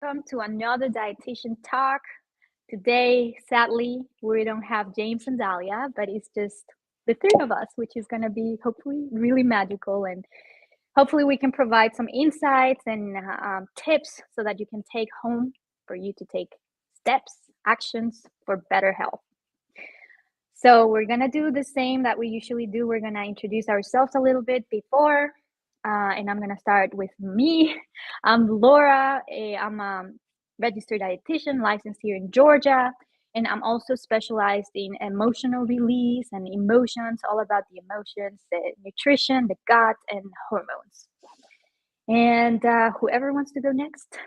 Welcome to another dietitian talk. Today, sadly, we don't have James and Dahlia, but it's just the three of us, which is going to be hopefully really magical. And hopefully, we can provide some insights and tips so that you can take home for you to take steps, actions for better health. So, we're going to do the same that we usually do. We're going to introduce ourselves a little bit before. And I'm going to start with me. I'm Laura. I'm a registered dietitian licensed here in Georgia. And I'm also specialized in emotional release and emotions, all about the emotions, the nutrition, the gut, and hormones. And whoever wants to go next.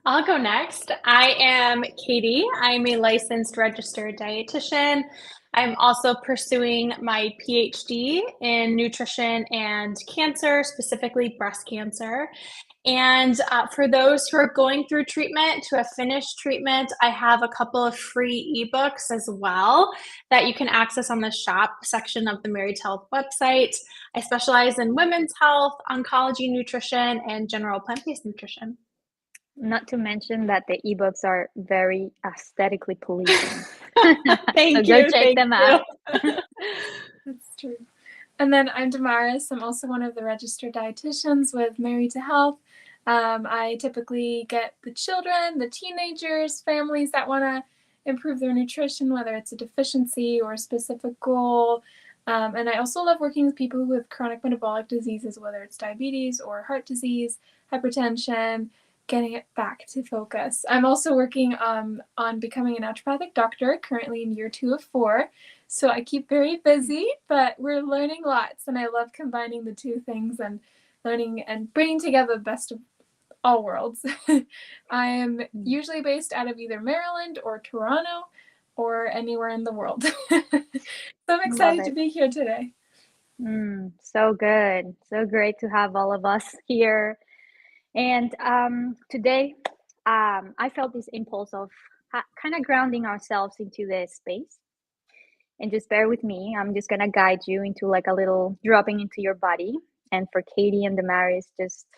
I'll go next. I am Katie. I'm a licensed registered dietitian. I'm also pursuing my PhD in nutrition and cancer, specifically breast cancer. And for those who are going through treatment, to have finished treatment, I have a couple of free ebooks as well that you can access on the shop section of the Married to Health website. I specialize in women's health, oncology nutrition, and general plant-based nutrition. Not to mention that the ebooks are very aesthetically pleasing. Thank So go you. check them out. That's true. And then I'm Damaris. I'm also one of the registered dietitians with Married to Health. I typically get the children, the teenagers, families that want to improve their nutrition, whether it's a deficiency or a specific goal. And I also love working with people with chronic metabolic diseases, whether it's diabetes or heart disease, hypertension, getting it back to focus. I'm also working on becoming a naturopathic doctor, currently in year 2 of 4. So I keep very busy, but we're learning lots, and I love combining the two things and learning and bringing together the best of all worlds. I am usually based out of either Maryland or Toronto or anywhere in the world. So I'm excited to be here today. So good. So great to have all of us here. And today, I felt this impulse of kind of grounding ourselves into this space. And just bear with me. I'm just going to guide you into like a little dropping into your body. And for Katie and Damaris, just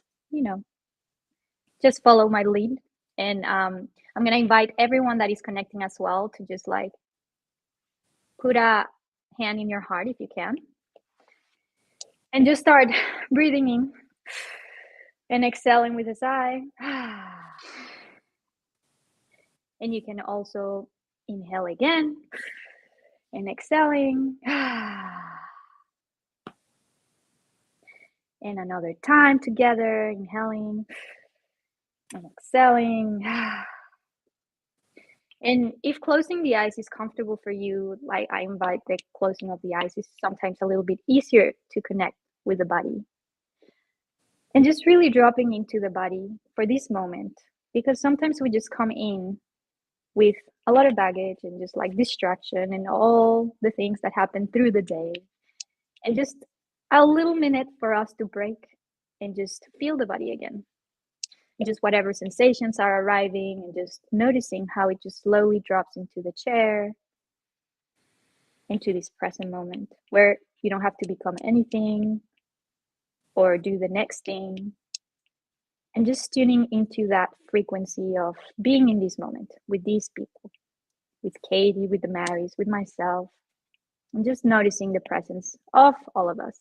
follow my lead. And I'm going to invite everyone that is connecting as well to just like put a hand in your heart if you can. And just start breathing in and exhaling with a sigh. And you can also inhale again and exhaling. And another time together, inhaling and exhaling. And if closing the eyes is comfortable for you, like I invite the closing of the eyes is sometimes a little bit easier to connect with the body. And just really dropping into the body for this moment, because sometimes we just come in with a lot of baggage and just like distraction and all the things that happen through the day. And just a little minute for us to break and just feel the body again. Just whatever sensations are arriving and just noticing how it just slowly drops into the chair, into this present moment where you don't have to become anything or do the next thing. And just tuning into that frequency of being in this moment with these people, with Katie, with the Marys, with myself, and just noticing the presence of all of us.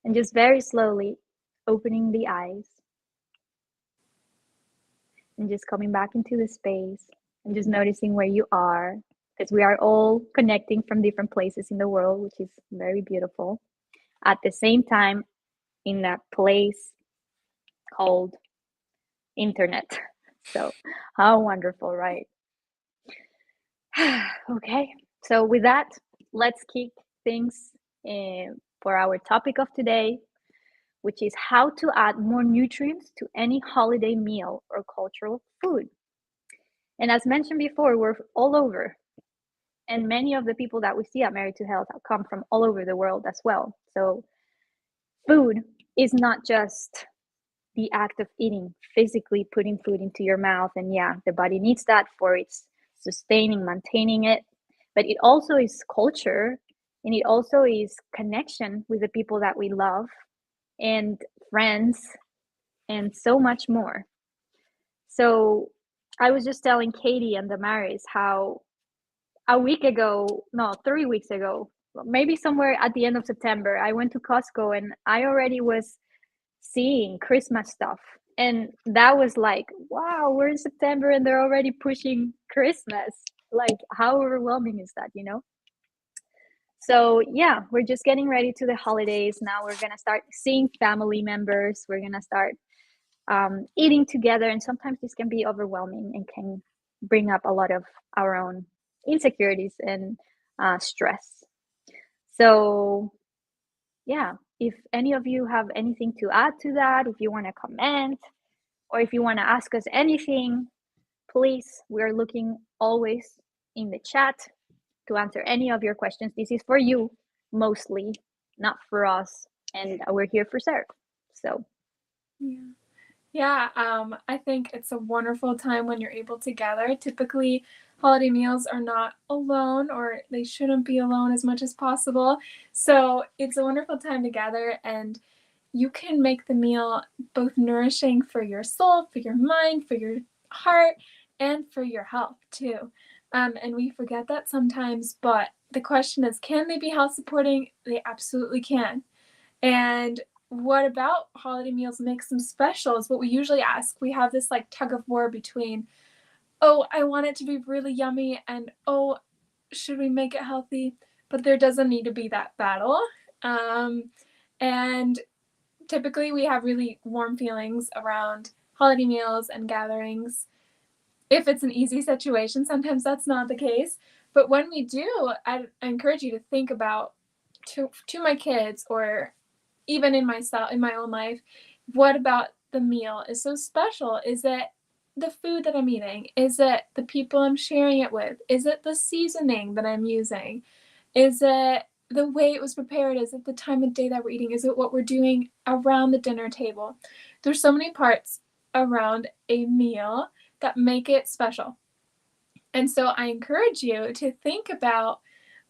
And just very slowly opening the eyes and just coming back into the space and just noticing where you are, because we are all connecting from different places in the world, which is very beautiful. At the same time, in that place called internet. So how wonderful, right? Okay, so with that, let's kick things for our topic of today, which is how to add more nutrients to any holiday meal or cultural food. And as mentioned before, we're all over. And many of the people that we see at Married to Health come from all over the world as well. So food is not just the act of eating, physically putting food into your mouth. And yeah, the body needs that for its sustaining, maintaining it. But it also is culture And it also is connection with the people that we love and friends and so much more. So I was just telling Katie and Damaris how a week ago, no, 3 weeks ago, maybe somewhere at the end of September, I went to Costco and I already was seeing Christmas stuff. And that was like, wow, we're in September and they're already pushing Christmas. Like, how overwhelming is that, you know? So, yeah, we're just getting ready to the holidays. Now we're going to start seeing family members. We're going to start eating together. And sometimes this can be overwhelming and can bring up a lot of our own insecurities and stress. So, yeah, if any of you have anything to add to that, if you want to comment, or if you want to ask us anything, please, we're looking always in the chat to answer any of your questions. This is for you mostly, not for us, and we're here for serve. So yeah, I think it's a wonderful time when you're able to gather. Typically, holiday meals are not alone, or they shouldn't be alone as much as possible. So it's a wonderful time to gather, and you can make the meal both nourishing for your soul, for your mind, for your heart, and for your health too. And we forget that sometimes, but the question is, can they be health supporting? They absolutely can. And what about holiday meals makes them special is what we usually ask. We have this like tug of war between, oh, I want it to be really yummy, and oh, should we make it healthy? But there doesn't need to be that battle. And typically we have really warm feelings around holiday meals and gatherings. If it's an easy situation, sometimes that's not the case. But when we do, I encourage you to think about to my kids, or even in myself, in my own life, what about the meal is so special? Is it the food that I'm eating? Is it the people I'm sharing it with? Is it the seasoning that I'm using? Is it the way it was prepared? Is it the time of day that we're eating? Is it what we're doing around the dinner table? There's so many parts around a meal that make it special. And so I encourage you to think about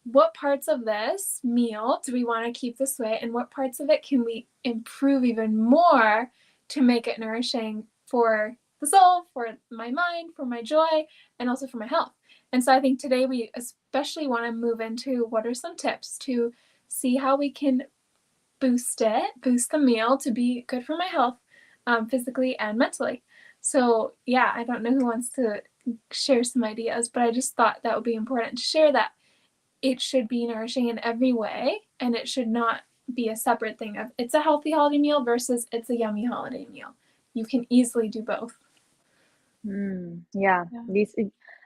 what parts of this meal do we want to keep this way, and what parts of it can we improve even more to make it nourishing for the soul, for my mind, for my joy, and also for my health. And so I think today we especially want to move into what are some tips to see how we can boost the meal to be good for my health, physically and mentally. So yeah, I don't know who wants to share some ideas, but I just thought that would be important to share, that it should be nourishing in every way, and it should not be a separate thing of it's a healthy holiday meal versus it's a yummy holiday meal. You can easily do both. Yeah.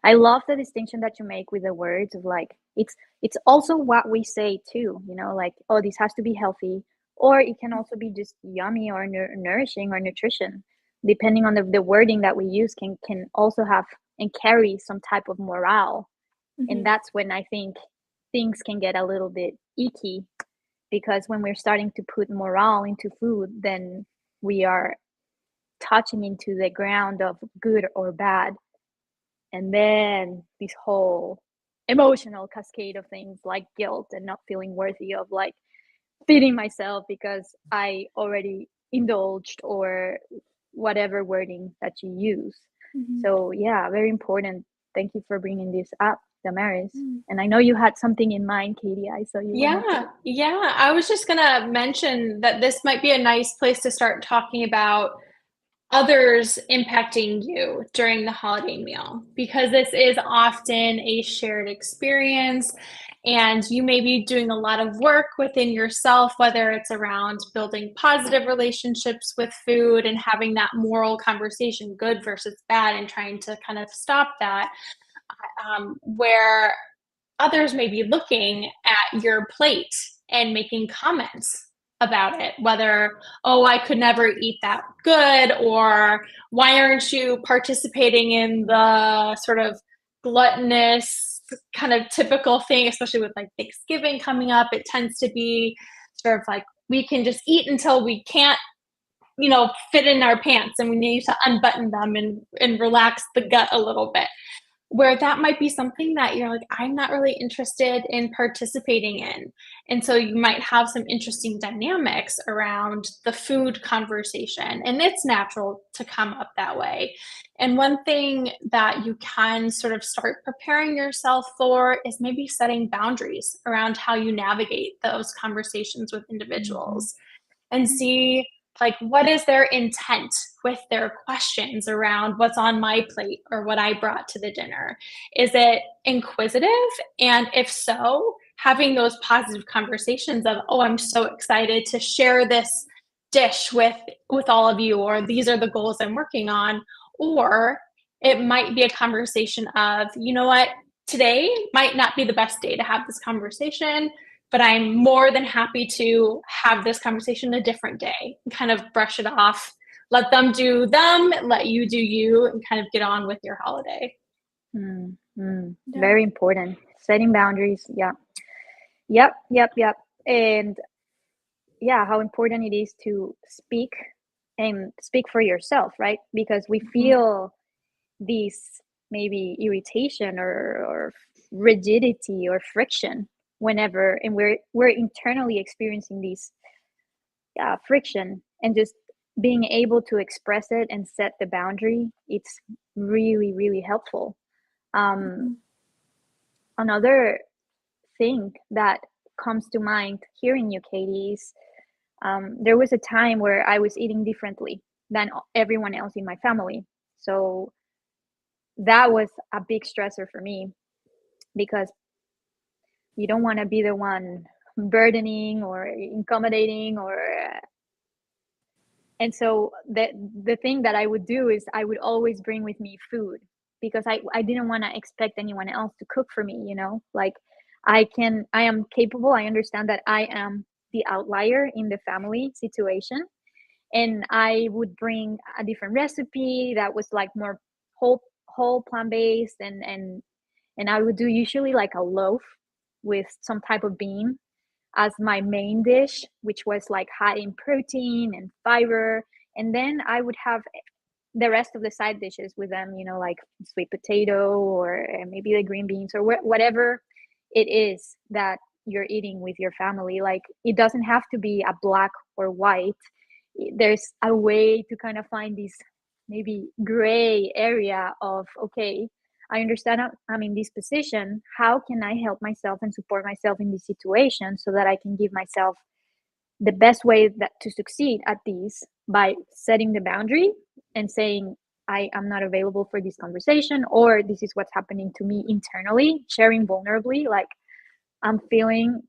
I love the distinction that you make with the words of like it's also what we say too, you know, like, oh, this has to be healthy, or it can also be just yummy or nourishing or nutrition, depending on the wording that we use can also have and carry some type of morale. And that's when I think things can get a little bit icky, because when we're starting to put morale into food, then we are touching into the ground of good or bad. And then this whole emotional cascade of things like guilt and not feeling worthy of like feeding myself because I already indulged, or whatever wording that you use. So yeah, very important. Thank you for bringing this up, Damaris. And I know you had something in mind, Katie. I saw you. Yeah. I was just gonna mention that this might be a nice place to start talking about others impacting you during the holiday meal, because this is often a shared experience, and you may be doing a lot of work within yourself, whether it's around building positive relationships with food and having that moral conversation, good versus bad, and trying to kind of stop that, where others may be looking at your plate and making comments about it, whether, oh, I could never eat that good, or why aren't you participating in the sort of gluttonous kind of typical thing, especially with like Thanksgiving coming up. It tends to be sort of like we can just eat until we can't, fit in our pants, and we need to unbutton them and relax the gut a little bit. where that might be something that you're like, I'm not really interested in participating in. And so you might have some interesting dynamics around the food conversation, and it's natural to come up that way. And one thing that you can sort of start preparing yourself for is maybe setting boundaries around how you navigate those conversations with individuals and see like what is their intent with their questions around what's on my plate or what I brought to the dinner. Is it inquisitive? And if so, having those positive conversations of, oh, I'm so excited to share this dish with all of you, or these are the goals I'm working on. Or it might be a conversation of, you know what, today might not be the best day to have this conversation, but I'm more than happy to have this conversation a different day and kind of brush it off. Let them do them, let you do you, and kind of get on with your holiday. Very important. Setting boundaries. Yeah. Yep. And yeah, how important it is to speak and speak for yourself, right? Because we feel this maybe irritation or rigidity or friction whenever, and we're internally experiencing this friction, and just being able to express it and set the boundary, it's really, really helpful. Another thing that comes to mind hearing you, Katie, is there was a time where I was eating differently than everyone else in my family. So that was a big stressor for me, because you don't want to be the one burdening or accommodating, or and so the thing that I would do is I would always bring with me food, because I didn't want to expect anyone else to cook for me, like I am capable. I understand that I am the outlier in the family situation, and I would bring a different recipe that was like more whole plant-based, and I would do usually like a loaf with some type of bean as my main dish, which was like high in protein and fiber. And then I would have the rest of the side dishes with them, like sweet potato, or maybe the green beans, or whatever it is that you're eating with your family. Like, it doesn't have to be a black or white. There's a way to kind of find this maybe gray area of, okay, I understand I'm in this position. How can I help myself and support myself in this situation so that I can give myself the best way to succeed at these, by setting the boundary and saying, I am not available for this conversation, or this is what's happening to me internally, sharing vulnerably, like I'm feeling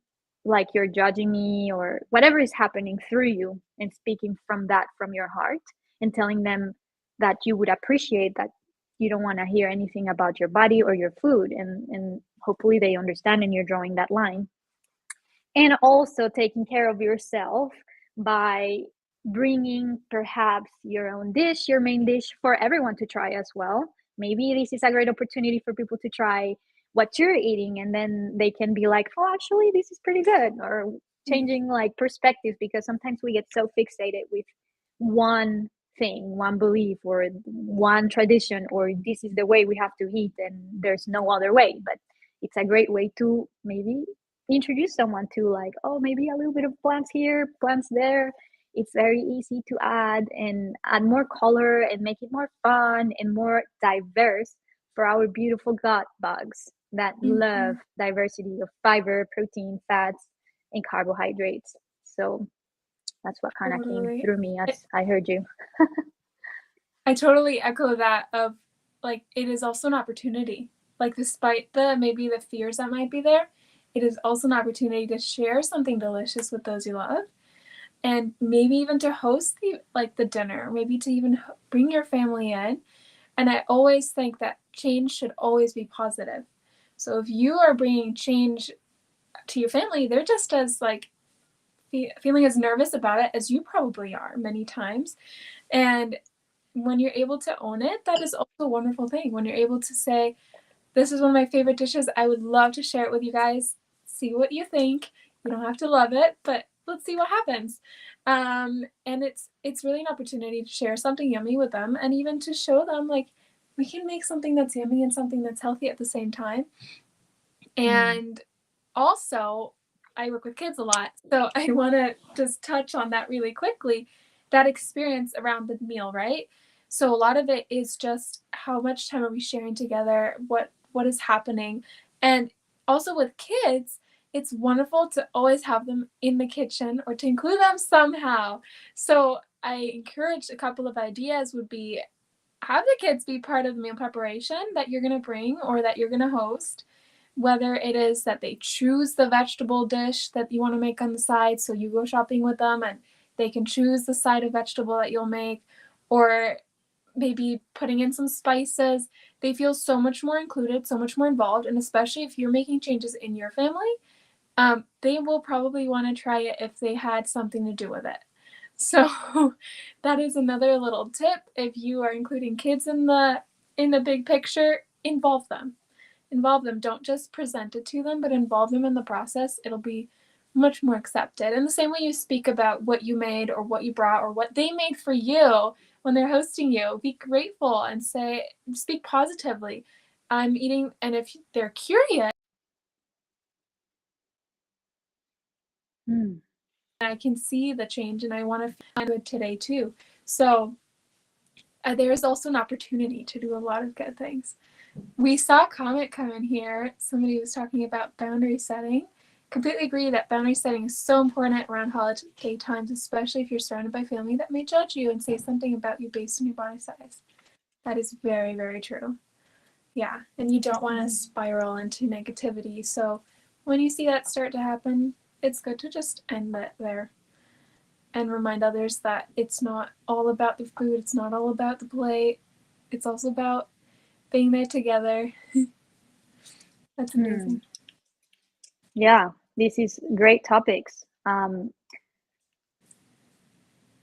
like you're judging me, or whatever is happening through you, and speaking from your heart, and telling them that you would appreciate that you don't want to hear anything about your body or your food, and hopefully they understand, and you're drawing that line. And also taking care of yourself by bringing perhaps your own dish, your main dish, for everyone to try as well. Maybe this is a great opportunity for people to try what you're eating, and then they can be like, oh, actually this is pretty good, or changing like perspective, because sometimes we get so fixated with one thing, one belief, or one tradition, or this is the way we have to eat and there's no other way. But it's a great way to maybe introduce someone to, like, oh, maybe a little bit of plants here, plants there. It's very easy to add, and add more color, and make it more fun and more diverse for our beautiful gut bugs that love diversity of fiber, protein, fats, and carbohydrates. So that's what kind of came through me as I heard you. I totally echo that, of like, it is also an opportunity. Like, despite maybe the fears that might be there, it is also an opportunity to share something delicious with those you love, and maybe even to host the dinner, maybe to even bring your family in. And I always think that change should always be positive. So if you are bringing change to your family, they're just as feeling as nervous about it as you probably are many times. And when you're able to own it, that is also a wonderful thing. When you're able to say, this is one of my favorite dishes, I would love to share it with you guys. See what you think. You don't have to love it, but let's see what happens. And it's really an opportunity to share something yummy with them, and even to show them, like, we can make something that's yummy and something that's healthy at the same time. And also, I work with kids a lot, so I want to just touch on that really quickly. That experience around the meal, right? So a lot of it is just how much time are we sharing together, what is happening. And also with kids, it's wonderful to always have them in the kitchen or to include them somehow. So I encourage a couple of ideas would be have the kids be part of the meal preparation that you're going to bring or that you're going to host, whether it is that they choose the vegetable dish that you want to make on the side, so you go shopping with them and they can choose the side of vegetable that you'll make, or maybe putting in some spices. They feel so much more included, so much more involved, and especially if you're making changes in your family, they will probably want to try it if they had something to do with it. So that is another little tip. If you are including kids in the big picture, involve them. Involve them. Don't just present it to them, but involve them in the process. It'll be much more accepted. And the same way you speak about what you made or what you brought or what they made for you when they're hosting you, be grateful and speak positively. I'm eating, and if they're curious, I can see the change and I want to feel good today too. So there is also an opportunity to do a lot of good things. We saw a comment come in here. Somebody was talking about boundary setting. Completely agree that boundary setting is so important around holiday times, especially if you're surrounded by family that may judge you and say something about you based on your body size. That is very, very true. Yeah, and you don't want to spiral into negativity. So when you see that start to happen, it's good to just end it there and remind others that it's not all about the food, it's not all about the plate, it's also about being there together. That's amazing. Yeah, this is great topics. And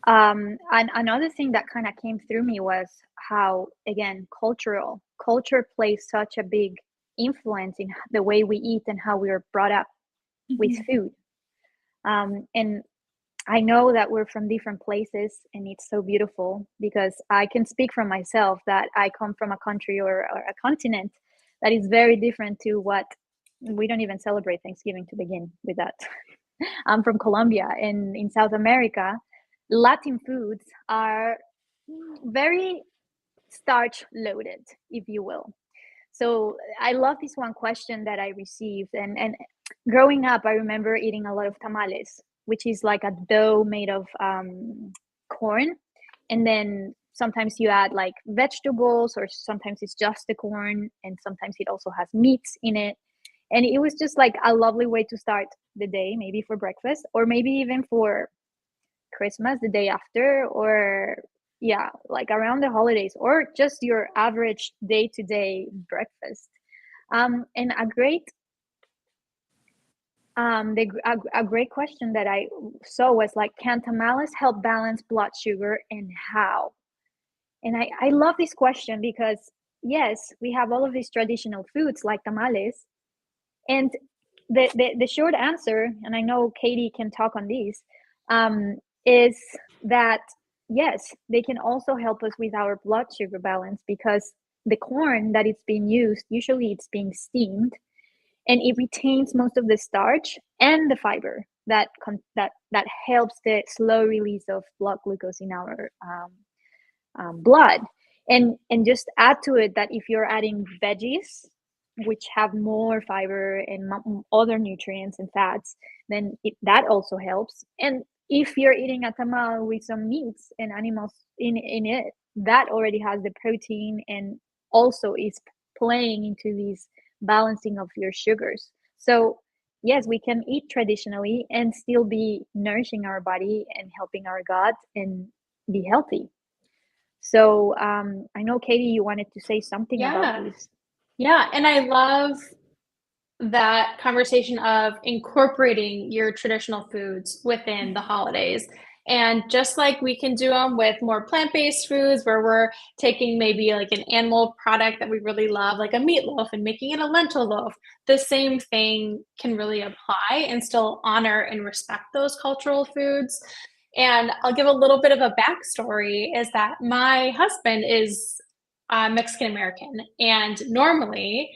another thing that kind of came through me was how, again, culture plays such a big influence in the way we eat and how we are brought up with food. And I know that we're from different places, and it's so beautiful because I can speak from myself that I come from a country or a continent that is very different to what we don't even celebrate Thanksgiving to begin with that. I'm from Colombia, and in South America, Latin foods are very starch loaded, if you will. So I love this one question that I received, and growing up, I remember eating a lot of tamales, which is like a dough made of corn, and then sometimes you add like vegetables, or sometimes it's just the corn, and sometimes it also has meats in it. And it was just like a lovely way to start the day, maybe for breakfast, or maybe even for Christmas, the day after, or yeah, like around the holidays, or just your average day-to-day breakfast. And a great question that I saw was like, can tamales help balance blood sugar, and how? And I love this question because yes, we have all of these traditional foods like tamales, and the short answer, and I know Katie can talk on this, is that yes, they can also help us with our blood sugar balance, because the corn that it's being used, usually it's being steamed, and it retains most of the starch and the fiber that helps the slow release of blood glucose in our blood. And just add to it that if you're adding veggies, which have more fiber and other nutrients and fats, then that also helps. And if you're eating a tamal with some meats and animals in it, that already has the protein and also is playing into this balancing of your sugars. So yes, we can eat traditionally and still be nourishing our body and helping our gut and be healthy. So I know, Katie, you wanted to say something about this. Yeah, and I love that conversation of incorporating your traditional foods within the holidays. And just like we can do them with more plant-based foods where we're taking maybe like an animal product that we really love, like a meatloaf, and making it a lentil loaf, the same thing can really apply and still honor and respect those cultural foods. And I'll give a little bit of a backstory is that my husband is Mexican American, and normally,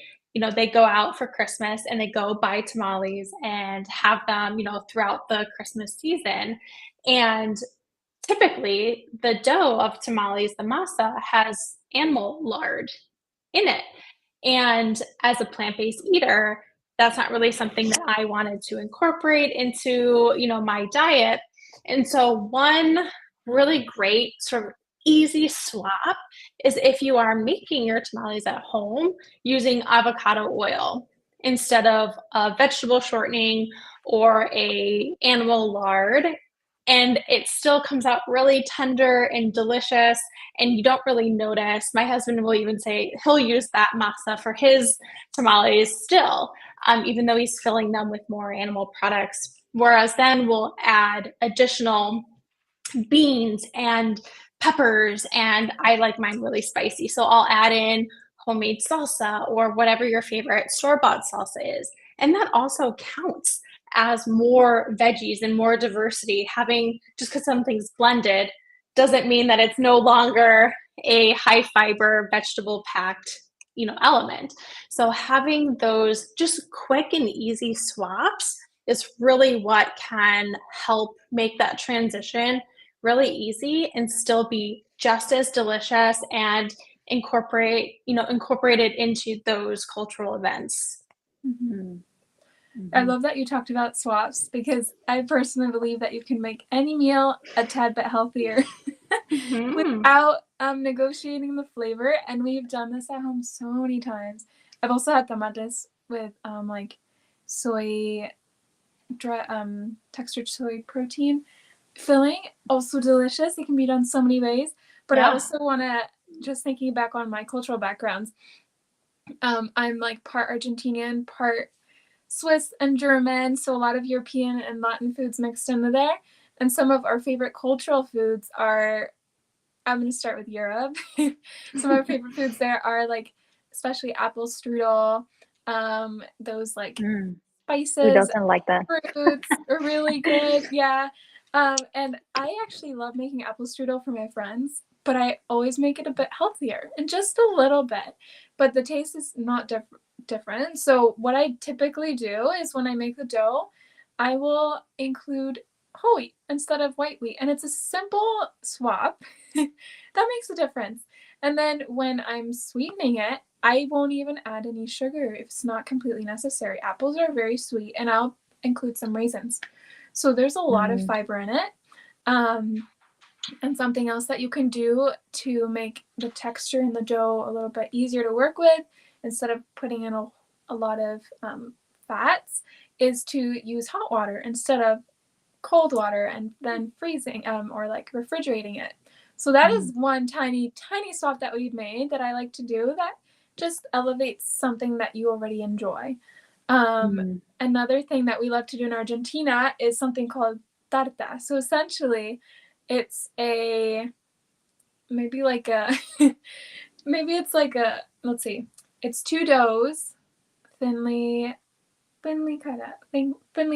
they go out for Christmas and they go buy tamales and have them, throughout the Christmas season. And typically, the dough of tamales, the masa, has animal lard in it. And as a plant-based eater, that's not really something that I wanted to incorporate into, my diet. And so one really great sort of easy swap is if you are making your tamales at home using avocado oil instead of a vegetable shortening or a animal lard, and it still comes out really tender and delicious, and you don't really notice. My husband will even say he'll use that masa for his tamales still, even though he's filling them with more animal products. Whereas then we'll add additional beans and peppers, and I like mine really spicy. So I'll add in homemade salsa or whatever your favorite store-bought salsa is. And that also counts as more veggies and more diversity. Having, just because something's blended doesn't mean that it's no longer a high fiber vegetable packed element. So having those just quick and easy swaps is really what can help make that transition really easy and still be just as delicious and incorporated into those cultural events. Mm-hmm. I love that you talked about swaps, because I personally believe that you can make any meal a tad bit healthier without negotiating the flavor. And we've done this at home so many times. I've also had tamales with like soy, textured soy protein filling. Also delicious. It can be done so many ways. But I also want to, just thinking back on my cultural backgrounds, I'm like part Argentinian, part Swiss and German, so a lot of European and Latin foods mixed into there. And some of our favorite cultural foods are, I'm going to start with Europe. Some of our favorite foods there are like, especially apple strudel, those like spices. Who doesn't like that? Fruits are really good. Yeah. And I actually love making apple strudel for my friends, but I always make it a bit healthier, and just a little bit. But the taste is not different. So what I typically do is when I make the dough, I will include whole wheat instead of white wheat. And it's a simple swap. That makes a difference. And then when I'm sweetening it, I won't even add any sugar if it's not completely necessary. Apples are very sweet, and I'll include some raisins. So there's a lot of fiber in it. And something else that you can do to make the texture in the dough a little bit easier to work with, instead of putting in a lot of fats, is to use hot water instead of cold water, and then freezing or like refrigerating it. So that is one tiny swap that we've made that I like to do that just elevates something that you already enjoy. Another thing that we love to do in Argentina is something called tarta. So essentially, it's maybe it's like a, let's see, it's two doughs, thinly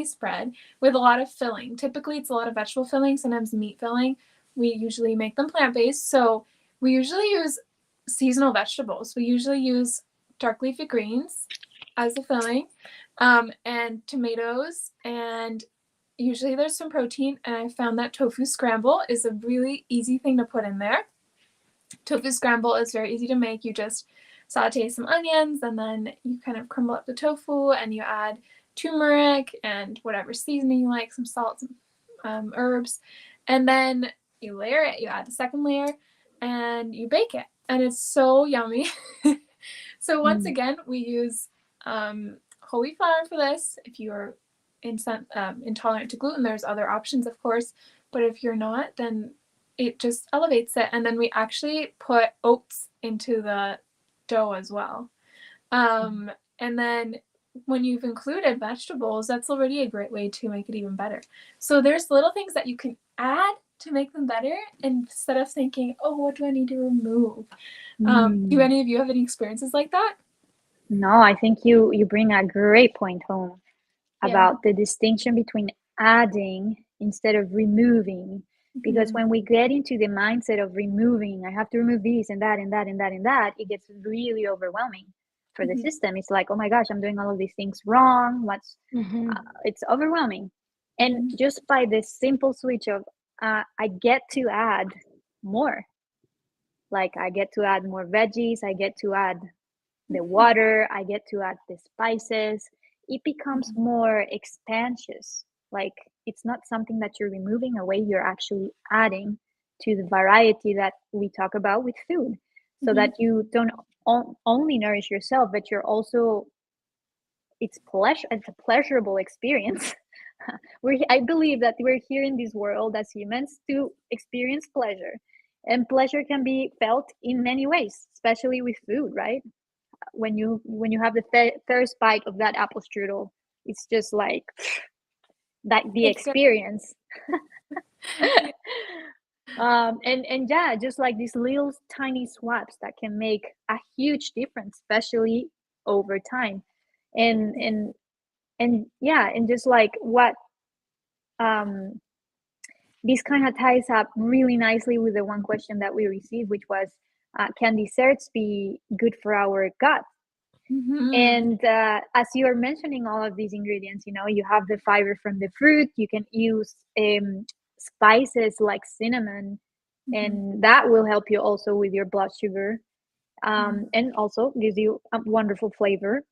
spread, with a lot of filling. Typically, it's a lot of vegetable filling, sometimes meat filling. We usually make them plant-based, so we usually use seasonal vegetables. We usually use dark leafy greens as the filling, and tomatoes, and usually there's some protein, and I found that tofu scramble is a really easy thing to put in there. Tofu scramble is very easy to make. You just saute some onions, and then you kind of crumble up the tofu, and you add turmeric and whatever seasoning you like, some salt, some herbs, and then you layer it. You add the second layer, and you bake it, and it's so yummy. So once again, we use whole wheat flour for this. If you're intolerant to gluten, there's other options, of course, but if you're not, then it just elevates it. And then we actually put oats into the dough as well. And then when you've included vegetables, that's already a great way to make it even better. So there's little things that you can add to make them better, instead of thinking, oh, what do I need to remove? Do any of you have any experiences like that? No, I think you bring a great point home about the distinction between adding instead of removing, Because when we get into the mindset of removing, I have to remove this and that and that and that and that, it gets really overwhelming for the system. It's like, oh my gosh, I'm doing all of these things wrong. It's overwhelming. And just by this simple switch of, I get to add more. Like I get to add more veggies, I get to add the water, I get to add the spices. It becomes more expansive. Like it's not something that you're removing away, you're actually adding to the variety that we talk about with food, so that you don't only nourish yourself, but you're also, it's a pleasurable experience. I believe that we're here in this world as humans to experience pleasure, and pleasure can be felt in many ways, especially with food, right? When you have the first bite of that apple strudel, it's just like that, the experience. And yeah, just like these little tiny swaps that can make a huge difference, especially over time. And yeah, and just like what this kind of ties up really nicely with the one question that we received, which was, can desserts be good for our gut? And as you are mentioning all of these ingredients, you have the fiber from the fruit, you can use spices like cinnamon, and that will help you also with your blood sugar, and also gives you a wonderful flavor.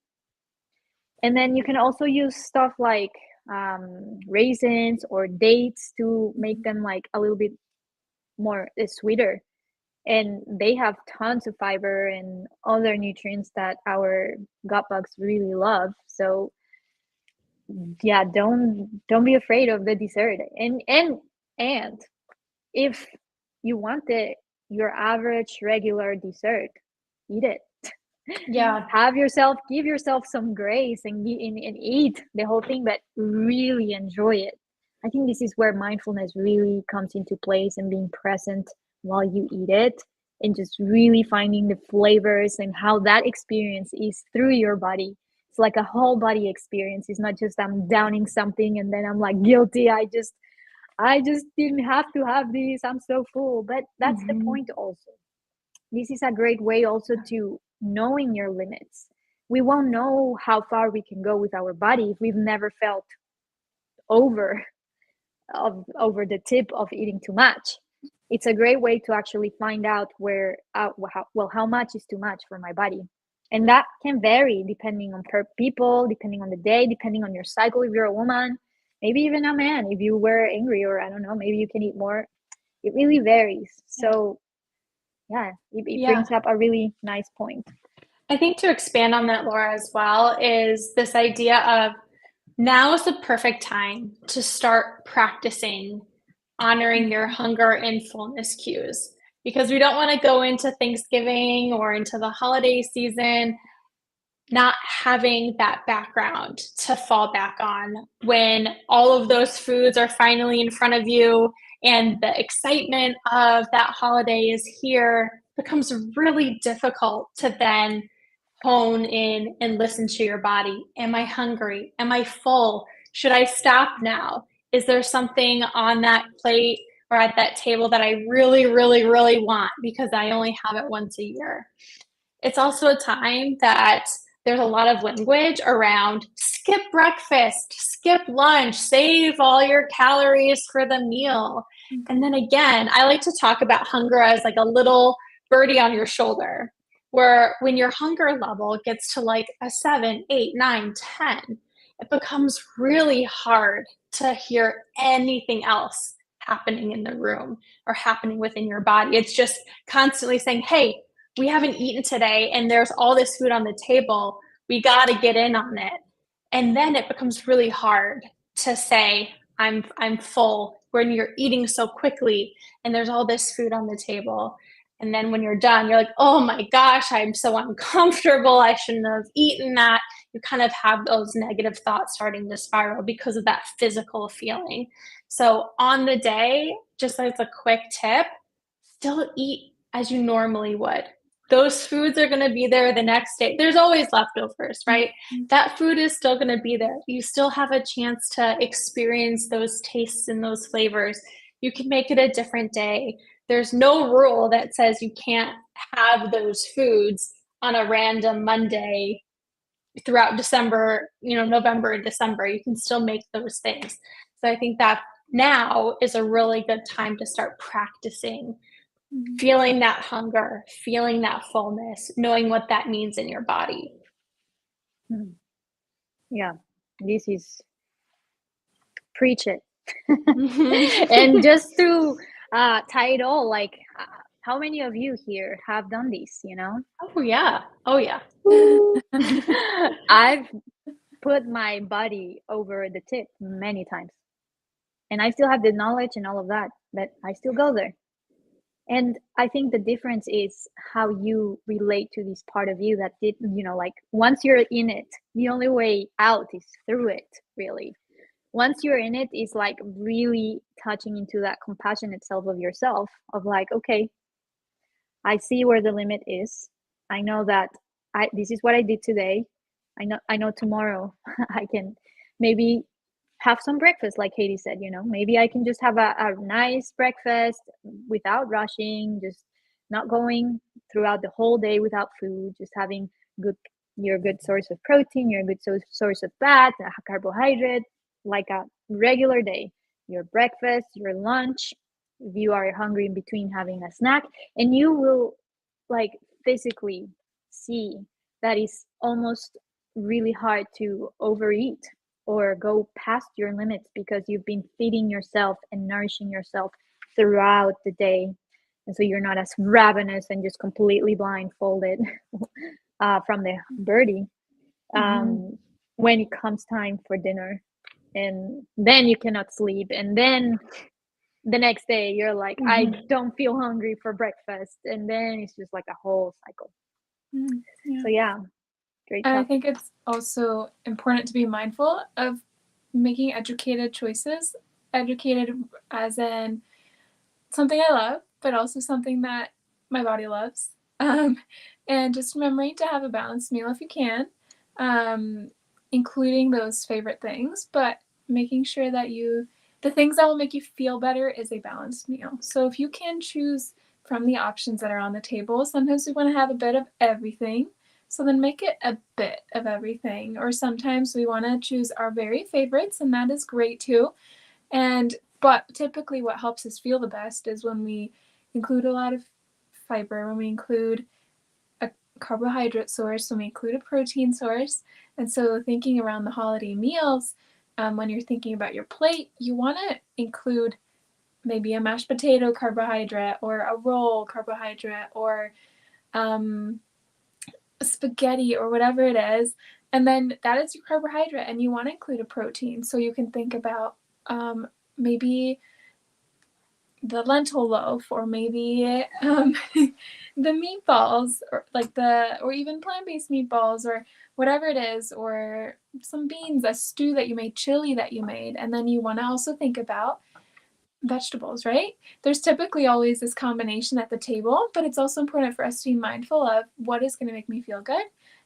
And then you can also use stuff like raisins or dates to make them like a little bit more sweeter, and they have tons of fiber and other nutrients that our gut bugs really love. So yeah, don't be afraid of the dessert. And if you want your average regular dessert, eat it. Yeah. Give yourself some grace and eat the whole thing, but really enjoy it. I think this is where mindfulness really comes into place, and being present while you eat it, and just really finding the flavors and how that experience is through your body. It's like a whole body experience. It's not just I'm downing something and then I'm like guilty. I just didn't have to have this. I'm so full. But that's the point also. This is a great way also to knowing your limits. We won't know how far we can go with our body if we've never felt over the tip of eating too much. It's a great way to actually find out where how much is too much for my body. And that can vary depending on per people, depending on the day, depending on your cycle. If you're a woman, maybe even a man, if you were angry, or I don't know, maybe you can eat more. It really varies. So yeah, it brings up a really nice point. I think to expand on that, Laura, as well, is this idea of now is the perfect time to start practicing honoring your hunger and fullness cues, because we don't want to go into Thanksgiving or into the holiday season not having that background to fall back on when all of those foods are finally in front of you and the excitement of that holiday is here. Becomes really difficult to then hone in and listen to your body. Am I hungry? Am I full? Should I stop now? Is there something on that plate or at that table that I really, really, really want because I only have it once a year? It's also a time that there's a lot of language around skip breakfast, skip lunch, save all your calories for the meal. And then again, I like to talk about hunger as like a little birdie on your shoulder, where when your hunger level gets to like a 7, 8, 9, 10, it becomes really hard to hear anything else happening in the room or happening within your body. It's just constantly saying, hey, we haven't eaten today and there's all this food on the table. We got to get in on it. And then it becomes really hard to say, I'm full, when you're eating so quickly and there's all this food on the table. And then when you're done, you're like, oh my gosh, I'm so uncomfortable. I shouldn't have eaten that. You kind of have those negative thoughts starting to spiral because of that physical feeling. So on the day, just as a quick tip, still eat as you normally would. Those foods are going to be there the next day. There's always leftovers, right? That food is still going to be there. You still have a chance to experience those tastes and those flavors. You can make it a different day. There's no rule that says you can't have those foods on a random Monday throughout December, November and December. You can still make those things. So I think that now is a really good time to start practicing feeling that hunger, feeling that fullness, knowing what that means in your body. Yeah, this is preach it. And just to tie it all, like how many of you here have done this, Oh yeah. I've put my body over the tip many times, and I still have the knowledge and all of that, but I still go there. And I think the difference is how you relate to this part of you that did, like once you're in it, the only way out is through it, really. Once you're in it, it's like really touching into that compassionate self of yourself, of like, okay, I see where the limit is. I know that this is what I did today. I know tomorrow I can maybe have some breakfast, like Katie said, maybe I can just have a nice breakfast without rushing, just not going throughout the whole day without food, just having your good source of protein, your good source of fat, a carbohydrate, like a regular day, your breakfast, your lunch, if you are hungry in between, having a snack, and you will like physically see that it's almost really hard to overeat or go past your limits because you've been feeding yourself and nourishing yourself throughout the day. And so you're not as ravenous and just completely blindfolded from the birdie when it comes time for dinner. And then you cannot sleep. And then the next day you're like, I don't feel hungry for breakfast. And then it's just like a whole cycle. Yeah. So yeah, great And talk. I think it's also important to be mindful of making educated choices. Educated as in something I love, but also something that my body loves. And just remembering to have a balanced meal if you can, including those favorite things, but making sure that the things that will make you feel better is a balanced meal. So if you can choose from the options that are on the table, sometimes we want to have a bit of everything. So then make it a bit of everything. Or sometimes we want to choose our very favorites, and that is great too. But typically what helps us feel the best is when we include a lot of fiber, when we include a carbohydrate source, when we include a protein source. And so thinking around the holiday meals, when you're thinking about your plate, you want to include maybe a mashed potato carbohydrate or a roll carbohydrate or spaghetti or whatever it is. And then that is your carbohydrate, and you want to include a protein. So you can think about maybe the lentil loaf, or maybe the meatballs, or even plant-based meatballs, or whatever it is, or some beans, a stew that you made, chili that you made. And then you want to also think about vegetables, right? There's typically always this combination at the table, but it's also important for us to be mindful of what is going to make me feel good.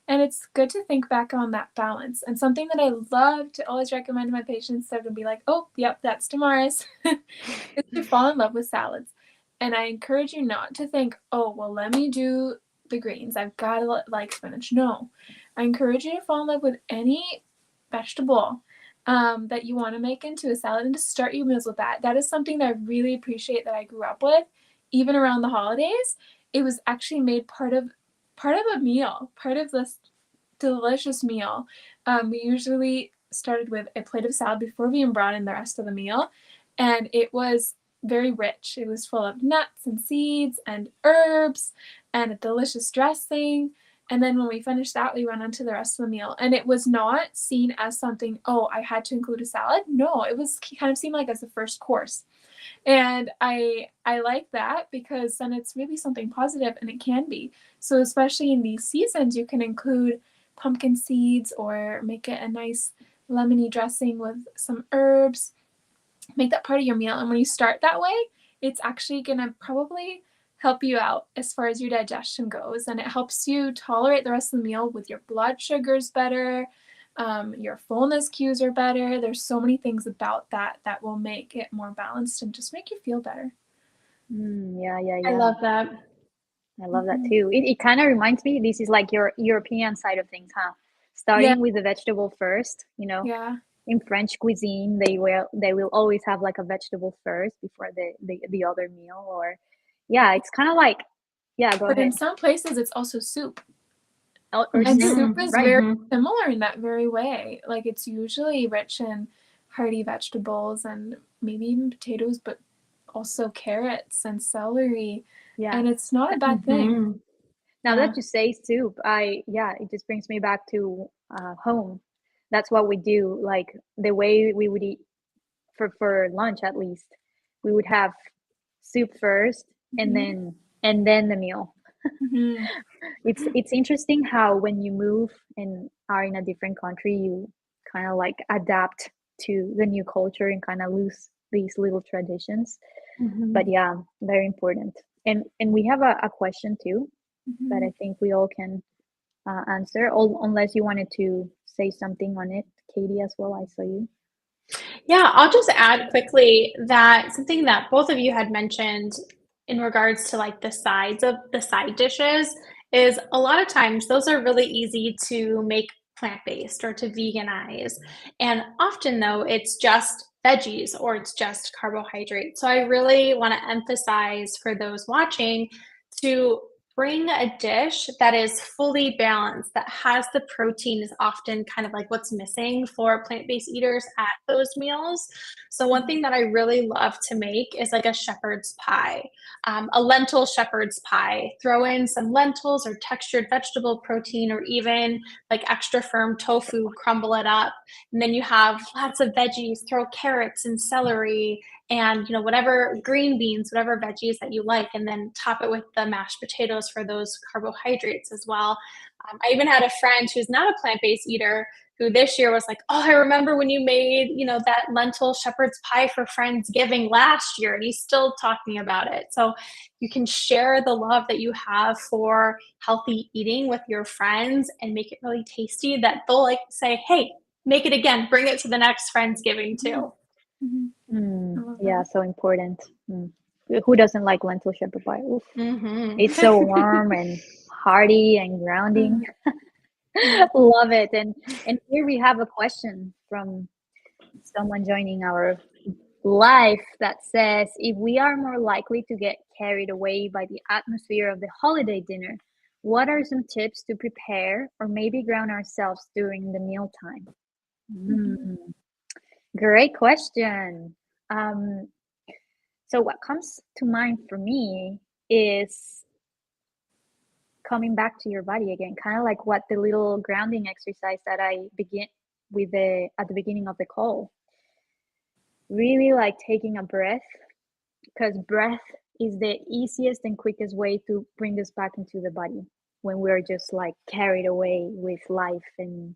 And it's good to think back on that balance. And something that I love to always recommend to my patients, so to be like, oh, yep, that's Tamales, is to fall in love with salads. And I encourage you not to think, oh, well, let me do the greens. I've got to like spinach. No, I encourage you to fall in love with any vegetable that you want to make into a salad, and to start your meals with that. That is something that I really appreciate that I grew up with, even around the holidays. It was actually made part of a meal, part of this delicious meal. We usually started with a plate of salad before we even brought in the rest of the meal, and it was very rich. It was full of nuts and seeds and herbs and a delicious dressing. And then when we finished that, we went on to the rest of the meal. And it was not seen as something, oh, I had to include a salad. No, it was kind of seemed like as the first course. And I like that, because then it's really something positive, and it can be. So especially in these seasons, you can include pumpkin seeds or make it a nice lemony dressing with some herbs. Make that part of your meal. And when you start that way, it's actually going to probably help you out as far as your digestion goes. And it helps you tolerate the rest of the meal with your blood sugars better. Your fullness cues are better. There's so many things about that that will make it more balanced and just make you feel better. Yeah. I love that. I love that too. It kind of reminds me, this is like your European side of things, huh? Yeah. Starting with the vegetable first, Yeah. in French cuisine, they will always have like a vegetable first before the other meal. Or yeah, it's kind of like, yeah, go But in ahead. some places, it's also soup. Or And soup, soup is right? very similar in that very way. Like, it's usually rich in hearty vegetables and maybe even potatoes, but also carrots and celery. Yeah. And it's not a bad thing. Now that you say soup, it just brings me back to home. That's what we do. Like the way we would eat for lunch, at least, we would have soup first, and then the meal. Mm-hmm. It's interesting how when you move and are in a different country, you kind of like adapt to the new culture and kind of lose these little traditions. But yeah, very important. And we have a question too that I think we all can answer, unless you wanted to say something on it, Katie, as well. I saw you. Yeah, I'll just add quickly that something that both of you had mentioned in regards to like the sides of the side dishes is a lot of times those are really easy to make plant-based or to veganize. And often though, it's just veggies or it's just carbohydrate. So I really want to emphasize for those watching to bring a dish that is fully balanced, that has the protein is often kind of like what's missing for plant-based eaters at those meals. So one thing that I really love to make is like a shepherd's pie, a lentil shepherd's pie. Throw in some lentils or textured vegetable protein or even like extra firm tofu, crumble it up. And then you have lots of veggies, throw carrots and celery and whatever green beans, whatever veggies that you like, and then top it with the mashed potatoes for those carbohydrates as well. I even had a friend who's not a plant-based eater who this year was like, oh, I remember when you made that lentil shepherd's pie for Friendsgiving last year, and he's still talking about it. So you can share the love that you have for healthy eating with your friends and make it really tasty, that they'll like say, hey, make it again, bring it to the next Friendsgiving too. Yeah, so important. Who doesn't like lentil shepherd pie? Oof. It's so warm and hearty and grounding. Love it. And here we have a question from someone joining our live that says, if we are more likely to get carried away by the atmosphere of the holiday dinner, what are some tips to prepare or maybe ground ourselves during the mealtime? Great question. So what comes to mind for me is coming back to your body again, kind of like what the little grounding exercise that I begin with at the beginning of the call. Really like taking a breath, because breath is the easiest and quickest way to bring us back into the body when we're just like carried away with life and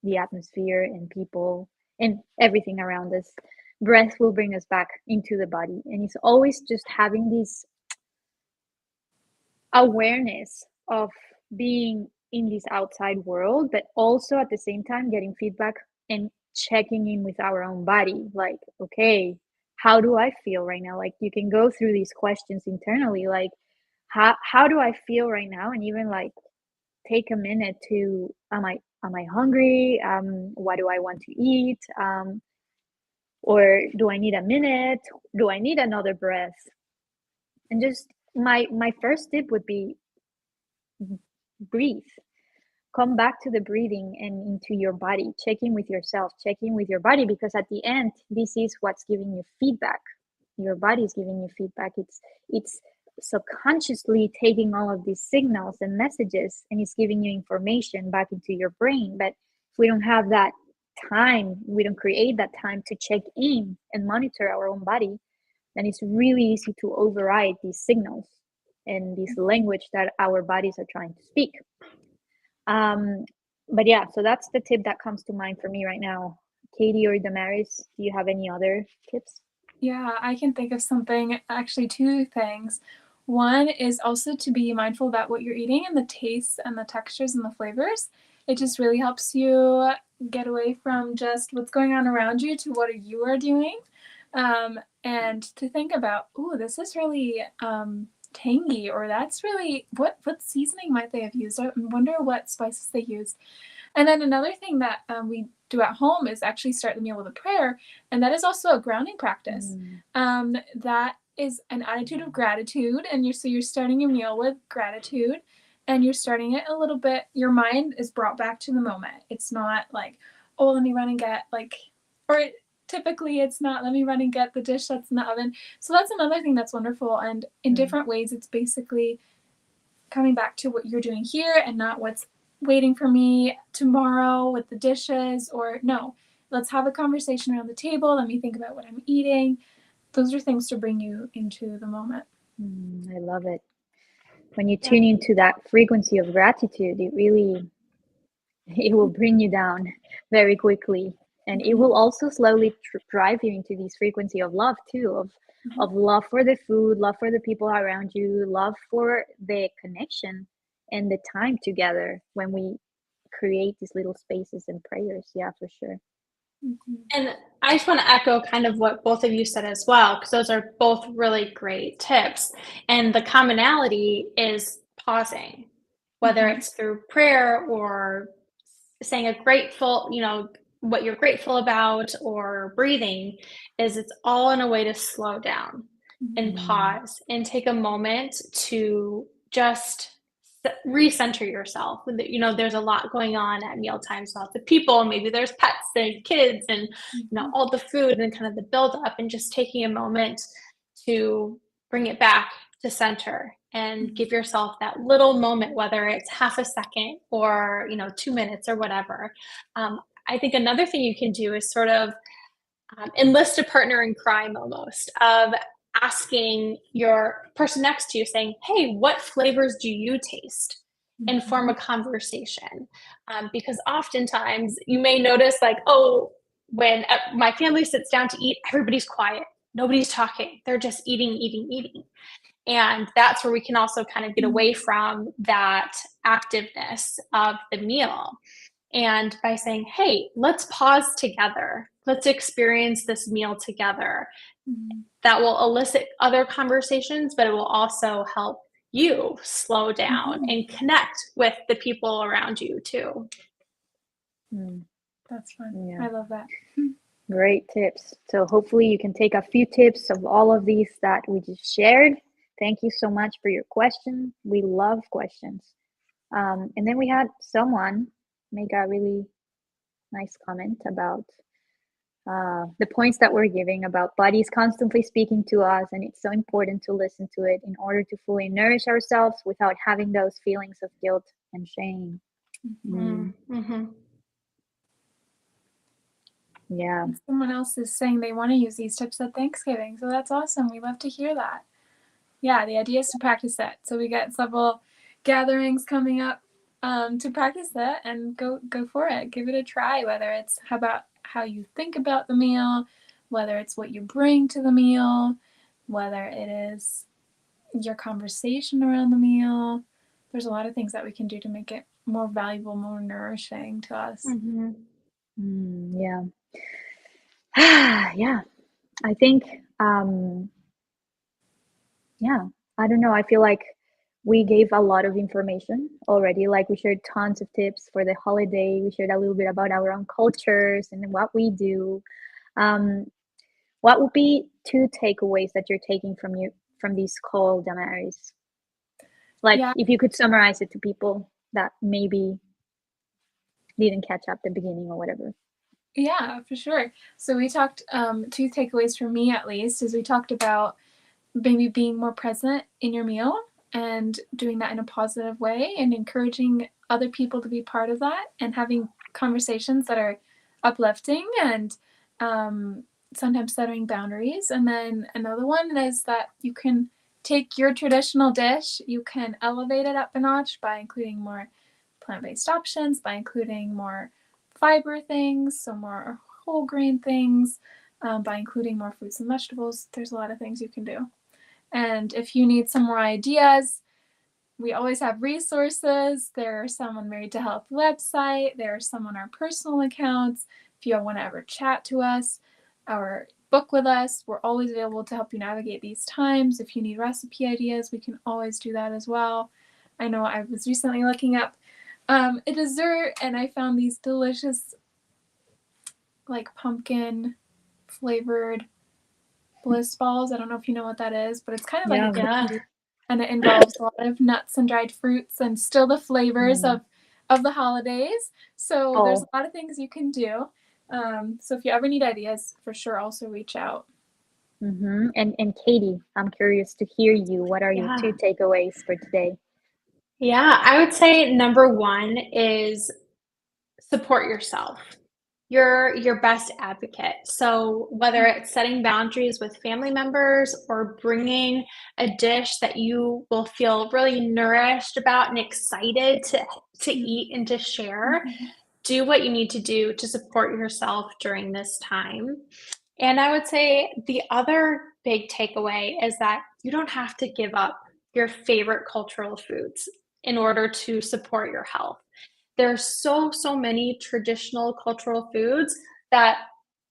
the atmosphere and people and everything around us. Breath will bring us back into the body, and it's always just having this awareness of being in this outside world, but also at the same time getting feedback and checking in with our own body. Like, okay, how do I feel right now? Like, you can go through these questions internally, like, how do I feel right now? And even like take a minute to, am I hungry? What do I want to eat? Or do I need a minute? Do I need another breath? And just my first tip would be breathe. Come back to the breathing and into your body. Check in with yourself, check in with your body, because at the end, this is what's giving you feedback. Your body is giving you feedback. It's subconsciously taking all of these signals and messages, and it's giving you information back into your brain. But if we don't have that time, we don't create that time to check in and monitor our own body, then it's really easy to override these signals and this language that our bodies are trying to speak. But yeah, so that's the tip that comes to mind for me right now. Katie or Damaris, do you have any other tips? Yeah, I can think of something, actually two things. One is also to be mindful about what you're eating and the tastes and the textures and the flavors. It just really helps you get away from just what's going on around you to what you are doing. And to think about, ooh, this is really tangy, or that's really, what seasoning might they have used? I wonder what spices they used. And then another thing that we do at home is actually start the meal with a prayer, and that is also a grounding practice. That is an attitude of gratitude, and you're starting your meal with gratitude, and you're starting it a little bit. Your mind is brought back to the moment. It's not like, oh, let me run and get typically it's not, let me run and get the dish that's in the oven. So that's another thing that's wonderful, and in different ways, it's basically coming back to what you're doing here and not what's waiting for me tomorrow with the dishes, or no, let's have a conversation around the table. Let me think about what I'm eating. Those are things to bring you into the moment. I love it. When you tune into that frequency of gratitude, it will bring you down very quickly. And it will also slowly drive you into this frequency of love too, of love for the food, love for the people around you, love for the connection and the time together when we create these little spaces and prayers. Yeah, for sure. And I just want to echo kind of what both of you said as well, because those are both really great tips. And the commonality is pausing, whether it's through prayer or saying a grateful, what you're grateful about, or breathing, is it's all in a way to slow down and pause and take a moment to just recenter yourself. There's a lot going on at meal times, lots of people, maybe there's pets and kids and all the food and kind of the build up, and just taking a moment to bring it back to center and give yourself that little moment, whether it's half a second or 2 minutes or whatever. I think another thing you can do is sort of enlist a partner in crime, almost, of asking your person next to you, saying, hey, what flavors do you taste? And form a conversation. Because oftentimes you may notice, like, oh, when my family sits down to eat, everybody's quiet. Nobody's talking. They're just eating, eating, eating. And that's where we can also kind of get away from that activeness of the meal. And by saying, hey, let's pause together. Let's experience this meal together. That will elicit other conversations, but it will also help you slow down and connect with the people around you too. That's fun. Yeah. I love that. Great tips. So hopefully you can take a few tips of all of these that we just shared. Thank you so much for your question. We love questions. And then we had someone make a really nice comment about the points that we're giving about bodies constantly speaking to us, and it's so important to listen to it in order to fully nourish ourselves without having those feelings of guilt and shame. Yeah. And someone else is saying they want to use these tips at Thanksgiving, so that's awesome. We love to hear that. Yeah, the idea is to practice that. So we got several gatherings coming up to practice that, and go for it. Give it a try, whether it's about how you think about the meal, whether it's what you bring to the meal, whether it is your conversation around the meal. There's a lot of things that we can do to make it more valuable, more nourishing to us. Yeah. Yeah. I think, I don't know. I feel like we gave a lot of information already. Like, we shared tons of tips for the holiday. We shared a little bit about our own cultures and what we do. What would be 2 takeaways that you're taking from this call, Damaris? Like, if you could summarize it to people that maybe didn't catch up the beginning or whatever. Yeah, for sure. So we talked, 2 takeaways for me at least, is we talked about maybe being more present in your meal and doing that in a positive way, and encouraging other people to be part of that, and having conversations that are uplifting, and sometimes setting boundaries. And then another one is that you can take your traditional dish, you can elevate it up a notch by including more plant-based options, by including more fiber things, so more whole grain things, by including more fruits and vegetables. There's a lot of things you can do. And if you need some more ideas, We always have resources. There are some on Married to Health website. There are some on our personal accounts. If you want to ever chat to us or book with us, we're always available to help you navigate these times. If you need recipe ideas, we can always do that as well. I know I was recently looking up a dessert, and I found these delicious, like, pumpkin flavored bliss balls. I don't know if you know what that is, but it's kind of like a cookie, and it involves a lot of nuts and dried fruits and still the flavors of the holidays. So there's a lot of things you can do. So if you ever need ideas, for sure, also reach out. And Katie, I'm curious to hear you. What are your 2 takeaways for today? Yeah, I would say number 1 is support yourself. You're your best advocate. So whether it's setting boundaries with family members or bringing a dish that you will feel really nourished about and excited to eat and to share, do what you need to do to support yourself during this time. And I would say the other big takeaway is that you don't have to give up your favorite cultural foods in order to support your health. There's so many traditional cultural foods that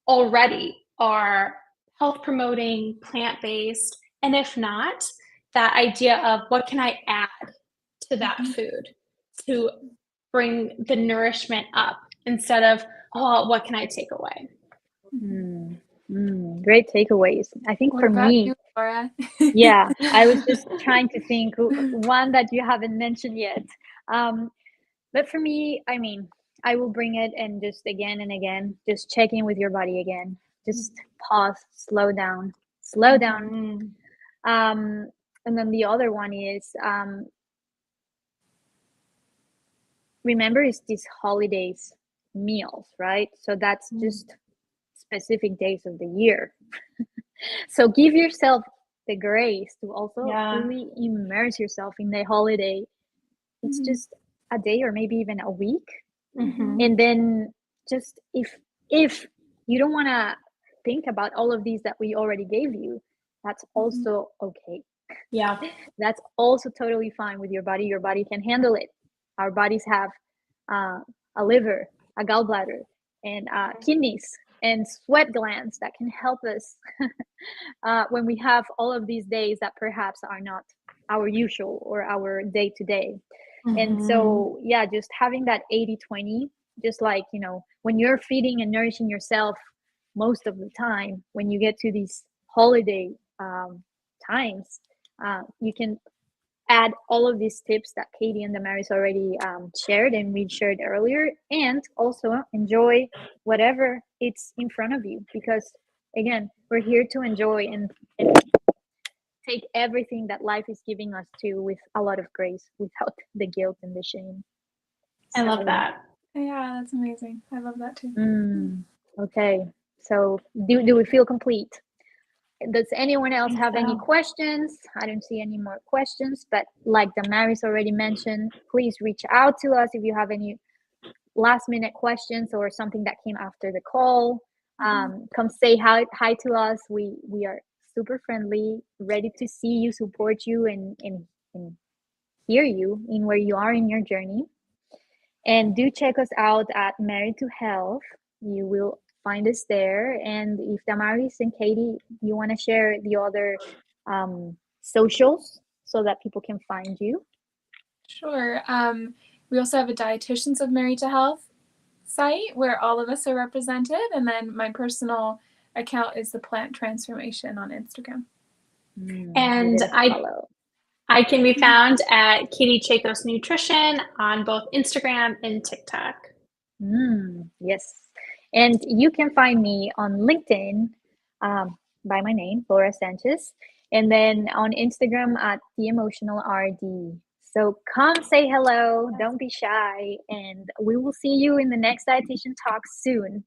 already are health promoting, plant-based, and if not, that idea of what can I add to that food to bring the nourishment up instead of, oh, what can I take away? Great takeaways. I think What for about me, you, Laura? yeah, I was just trying to think one that you haven't mentioned yet. But for me, I mean, I will bring it and just again and again, just check in with your body again. Just pause, slow down. And then the other one is remember it's these holidays meals, right? So that's just specific days of the year. So give yourself the grace to also really immerse yourself in the holiday. It's just a day or maybe even a week. And then just if you don't want to think about all of these that we already gave you, that's also okay. Yeah. That's also totally fine with your body. Your body can handle it. Our bodies have a liver, a gallbladder, and kidneys and sweat glands that can help us when we have all of these days that perhaps are not our usual or our day to day. And so, yeah, just having that 80-20, just like, you know, when you're feeding and nourishing yourself most of the time, when you get to these holiday times, you can add all of these tips that Katie and Damaris already shared and we shared earlier, and also enjoy whatever it's in front of you, because again, we're here to enjoy and take everything that life is giving us to with a lot of grace without the guilt and the shame. I love that. Yeah, that's amazing. I love that too. Okay, so do we feel complete? Does anyone else have any questions? I don't see any more questions, but like Damaris already mentioned, please reach out to us if you have any last minute questions or something that came after the call. Come say hi to us. We are super friendly, ready to see you, support you, and hear you in where you are in your journey. And do check us out at Married to Health. You will find us there. And if Damaris and Katie, you want to share the other socials so that people can find you. Sure. We also have a Dietitians of Married to Health site where all of us are represented. And then my personal account is the Plant Transformation on Instagram. And I can be found at Katie Chacos Nutrition on both Instagram and TikTok. Yes. And you can find me on LinkedIn by my name, Laura Sanchez, and then on Instagram at The Emotional RD. So come say hello, don't be shy, and we will see you in the next Dietitian Talk soon.